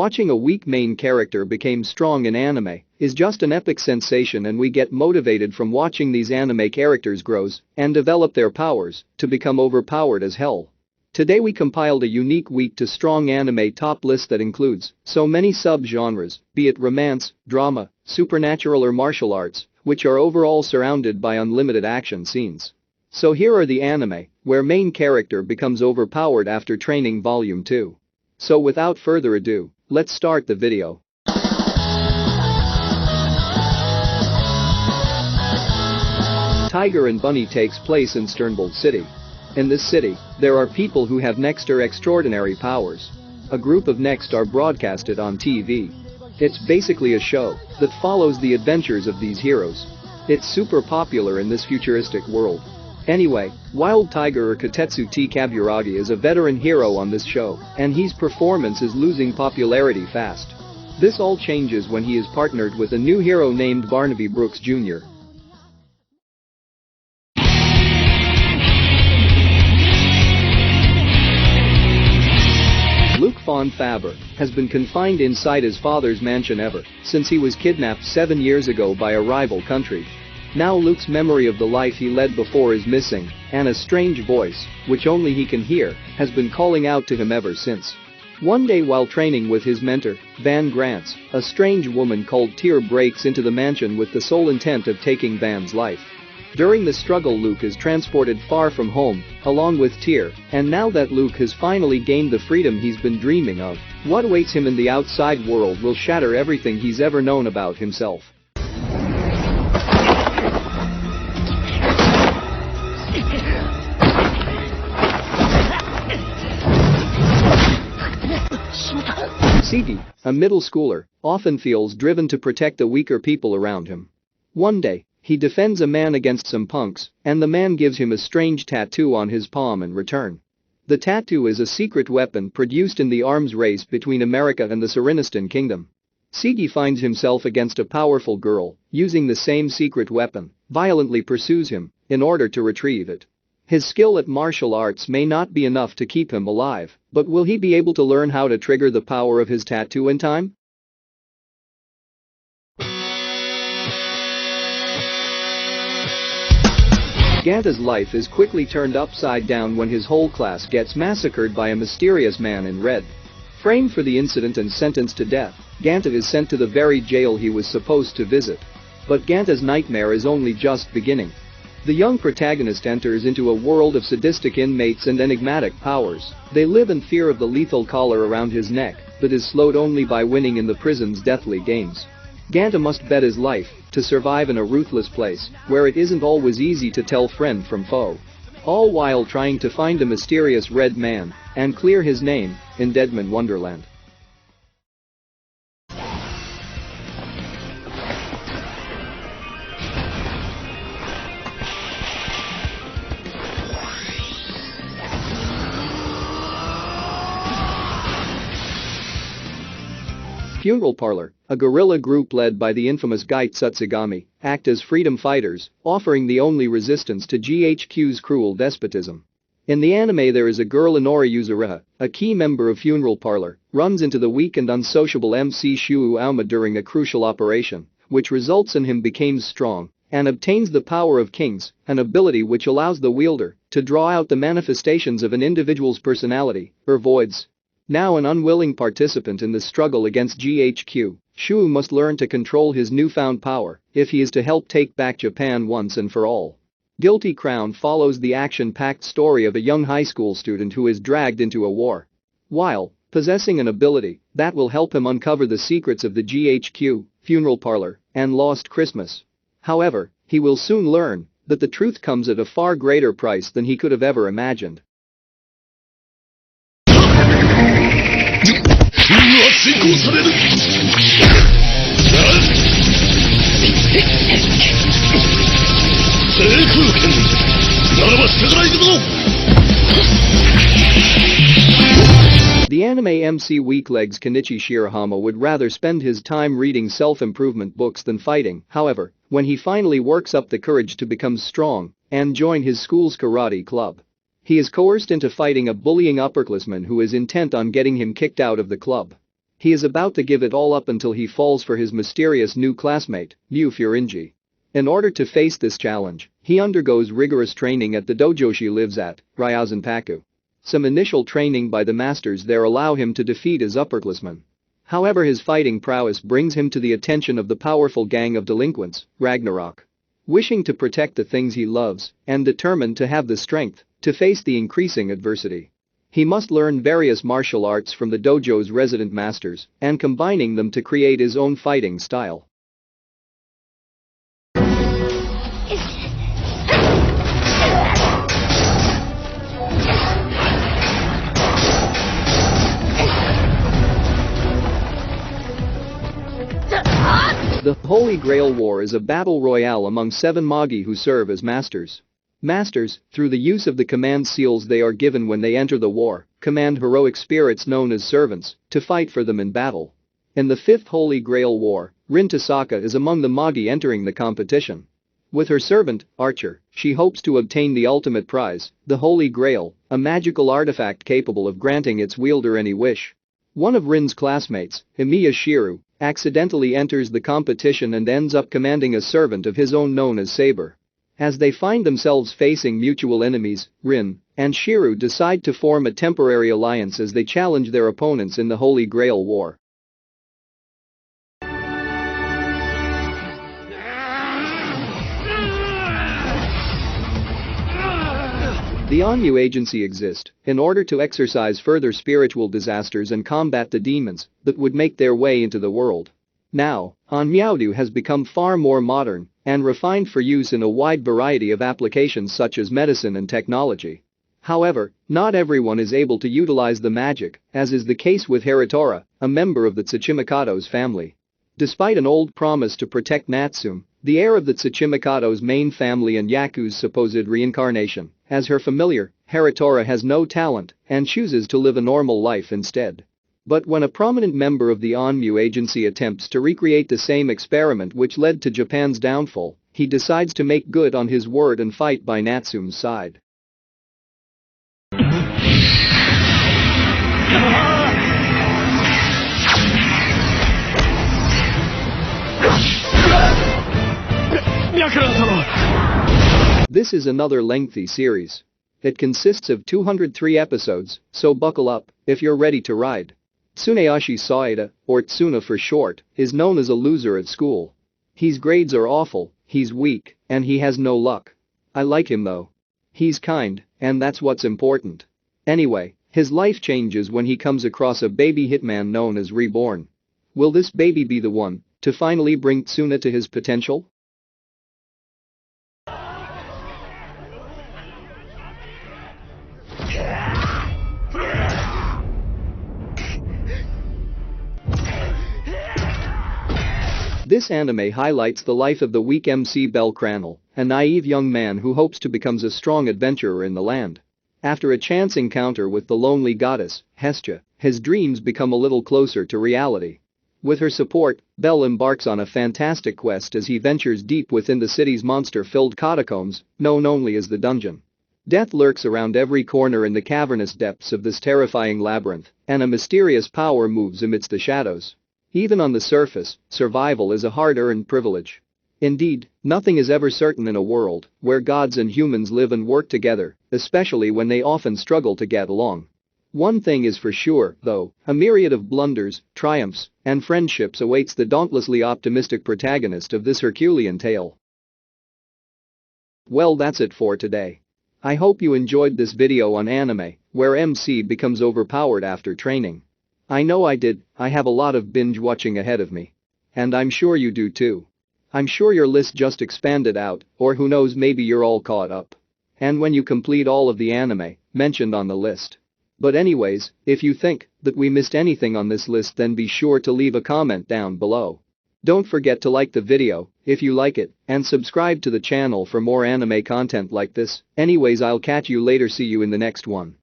Watching a weak main character become strong in anime is just an epic sensation, and we get motivated from watching these anime characters grows and develop their powers to become overpowered as hell. Today we compiled a unique weak to strong anime top list that includes so many sub-genres, be it romance, drama, supernatural or martial arts, which are overall surrounded by unlimited action scenes. So here are the anime where main character becomes overpowered after training volume 2. So without further ado, let's start the video. Tiger and Bunny takes place in Sternbold City. In this city, there are people who have next or extraordinary powers. A group of next are broadcasted on TV. It's basically a show that follows the adventures of these heroes. It's super popular in this futuristic world. Anyway, Wild Tiger or Katetsu T. Kaburagi is a veteran hero on this show, and his performance is losing popularity fast. This all changes when he is partnered with a new hero named Barnaby Brooks Jr. Luke Von Faber has been confined inside his father's mansion ever since he was kidnapped 7 years ago by a rival country. Now Luke's memory of the life he led before is missing, and a strange voice, which only he can hear, has been calling out to him ever since. One day while training with his mentor, Van Grants, a strange woman called Tyr breaks into the mansion with the sole intent of taking Van's life. During the struggle, Luke is transported far from home, along with Tyr, and now that Luke has finally gained the freedom he's been dreaming of, what awaits him in the outside world will shatter everything he's ever known about himself. Sigi, a middle schooler, often feels driven to protect the weaker people around him. One day, he defends a man against some punks, and the man gives him a strange tattoo on his palm in return. The tattoo is a secret weapon produced in the arms race between America and the Surinistan Kingdom. Sigi finds himself against a powerful girl, using the same secret weapon, violently pursues him in order to retrieve it. His skill at martial arts may not be enough to keep him alive, but will he be able to learn how to trigger the power of his tattoo in time? Ganta's life is quickly turned upside down when his whole class gets massacred by a mysterious man in red. Framed for the incident and sentenced to death, Ganta is sent to the very jail he was supposed to visit. But Ganta's nightmare is only just beginning. The young protagonist enters into a world of sadistic inmates and enigmatic powers. They live in fear of the lethal collar around his neck that is slowed only by winning in the prison's deathly games. Ganta must bet his life to survive in a ruthless place where it isn't always easy to tell friend from foe. All while trying to find a mysterious red man and clear his name in Deadman Wonderland. Funeral Parlor, a guerrilla group led by the infamous Gaite Tsutsugami, act as freedom fighters, offering the only resistance to GHQ's cruel despotism. In the anime, there is a girl, Inori Yuzuriha, a key member of Funeral Parlor, runs into the weak and unsociable MC Shuo Auma during a crucial operation, which results in him becomes strong and obtains the power of kings, an ability which allows the wielder to draw out the manifestations of an individual's personality, or voids. Now an unwilling participant in the struggle against GHQ, Shuo must learn to control his newfound power if he is to help take back Japan once and for all. Guilty Crown follows the action-packed story of a young high school student who is dragged into a war. While possessing an ability that will help him uncover the secrets of the GHQ, Funeral Parlor, and Lost Christmas. However, he will soon learn that the truth comes at a far greater price than he could have ever imagined. The anime MC Weaklegs Kenichi Shirahama would rather spend his time reading self-improvement books than fighting. However, when he finally works up the courage to become strong and join his school's karate club, he is coerced into fighting a bullying upperclassman who is intent on getting him kicked out of the club. He is about to give it all up until he falls for his mysterious new classmate, Mu Furinji. In order to face this challenge, he undergoes rigorous training at the dojo she lives at, Ryazanpaku. Some initial training by the masters there allow him to defeat his upperclassmen. However, his fighting prowess brings him to the attention of the powerful gang of delinquents, Ragnarok. Wishing to protect the things he loves and determined to have the strength to face the increasing adversity, he must learn various martial arts from the dojo's resident masters and combining them to create his own fighting style. The Holy Grail War is a battle royale among 7 Magi who serve as masters. Masters, through the use of the command seals they are given when they enter the war, command heroic spirits known as servants to fight for them in battle. In the 5th Holy Grail War, Rin Tasaka is among the Magi entering the competition. With her servant, Archer, she hopes to obtain the ultimate prize, the Holy Grail, a magical artifact capable of granting its wielder any wish. One of Rin's classmates, Emiya Shiru, accidentally enters the competition and ends up commanding a servant of his own known as Saber. As they find themselves facing mutual enemies, Rin and Shiru decide to form a temporary alliance as they challenge their opponents in the Holy Grail War. The Onu Agency exists in order to exercise further spiritual disasters and combat the demons that would make their way into the world. Now, Onmyaodu has become far more modern and refined for use in a wide variety of applications such as medicine and technology. However, not everyone is able to utilize the magic, as is the case with Hiratora, a member of the Tsuchimikado's family. Despite an old promise to protect Natsume, the heir of the Tsuchimikado's main family and Yaku's supposed reincarnation, as her familiar, Hiratora has no talent and chooses to live a normal life instead. But when a prominent member of the Onu Agency attempts to recreate the same experiment which led to Japan's downfall, he decides to make good on his word and fight by Natsume's side. This is another lengthy series. It consists of 203 episodes, so buckle up if you're ready to ride. Tsuneyoshi Saeda, or Tsuna for short, is known as a loser at school. His grades are awful, he's weak, and he has no luck. I like him though. He's kind, and that's what's important. Anyway, his life changes when he comes across a baby hitman known as Reborn. Will this baby be the one to finally bring Tsuna to his potential? This anime highlights the life of the weak MC Bel Cranel, a naive young man who hopes to become a strong adventurer in the land. After a chance encounter with the lonely goddess, Hestia, his dreams become a little closer to reality. With her support, Bel embarks on a fantastic quest as he ventures deep within the city's monster-filled catacombs, known only as the dungeon. Death lurks around every corner in the cavernous depths of this terrifying labyrinth, and a mysterious power moves amidst the shadows. Even on the surface, survival is a hard-earned privilege. Indeed, nothing is ever certain in a world where gods and humans live and work together, especially when they often struggle to get along. One thing is for sure, though, a myriad of blunders, triumphs, and friendships awaits the dauntlessly optimistic protagonist of this Herculean tale. Well, that's it for today. I hope you enjoyed this video on anime, where MC becomes overpowered after training. I know I did. I have a lot of binge watching ahead of me. And I'm sure you do too. I'm sure your list just expanded out, or who knows, maybe you're all caught up. And when you complete all of the anime mentioned on the list. But anyways, if you think that we missed anything on this list, then be sure to leave a comment down below. Don't forget to like the video if you like it and subscribe to the channel for more anime content like this. Anyways, I'll catch you later. See you in the next one.